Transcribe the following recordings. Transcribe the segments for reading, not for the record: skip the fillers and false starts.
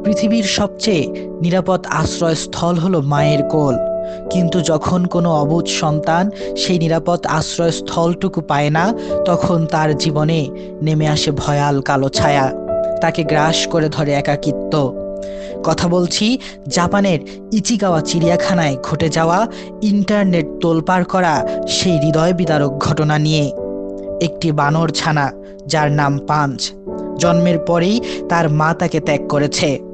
পৃথিবীর সবচেয়ে নিরাপদ আশ্রয়স্থল হলো মায়ের কোল। কিন্তু যখন কোনো অবুঝ সন্তান সেই নিরাপদ আশ্রয়স্থলটুকু পায় না, তখন তার জীবনে নেমে আসে ভয়াল কালো ছায়া। তাকে গ্রাস করে ধরে একাকিত্ব। কথা বলছি জাপানের ইচিগাওয়া চিড়িয়াখানায় ঘটে যাওয়া ইন্টারনেট তোলপাড় করা সেই হৃদয় বিদারক ঘটনা নিয়ে। একটি বানর ছানা যার নাম পাঞ্চ। জন্মের পরেই তার মা তাকে ত্যাগ করেছে।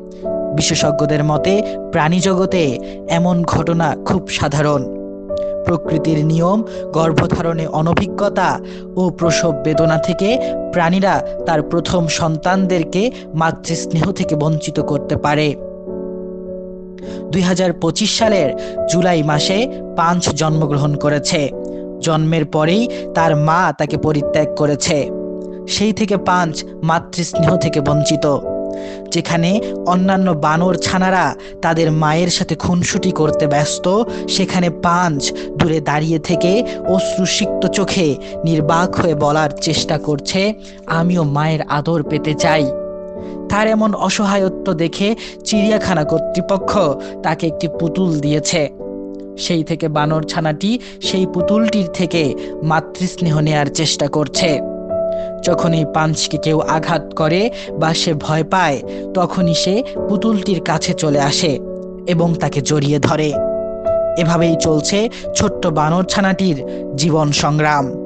বিশেষজ্ঞদের মতে প্রাণী জগতে এমন ঘটনা খুব সাধারণ। প্রকৃতির নিয়ম, গর্ভধারণে অনভিজ্ঞতা ও প্রসব বেদনা থেকে প্রাণীরা তার প্রথম সন্তানদেরকে মাতৃস্নেহ থেকে বঞ্চিত করতে পারে। 2025 সালের জুলাই মাসে পাঞ্চ জন্মগ্রহণ করেছে। জন্মের পরেই তার মা তাকে পরিত্যাগ করেছে। সেই থেকে পাঞ্চ মাতৃস্নেহ থেকে বঞ্চিত। যেখানে অন্যান্য বানর ছানারা তাদের মায়ের সাথে খুনসুটি করতে ব্যস্ত, সেখানে পাঞ্চ দূরে দাঁড়িয়ে থেকে অশ্রুসিক্ত চোখে নির্বাক হয়ে বলার চেষ্টা করছে, আমিও মায়ের আদর পেতে চাই। তার এমন অসহায়ত্ব দেখে চিড়িয়াখানা কর্তৃপক্ষ তাকে একটি পুতুল দিয়েছে। সেই থেকে বানর ছানাটি সেই পুতুলটির থেকে মাতৃস্নেহ নেয়ার চেষ্টা করছে। যখন এই পাঞ্চকে কেউ আঘাত করে বা সে ভয় পায়, তখনই সে পুতুলটির কাছে চলে আসে এবং তাকে জড়িয়ে ধরে। এভাবেই চলছে ছোট্ট বানর ছানাটির জীবন সংগ্রাম।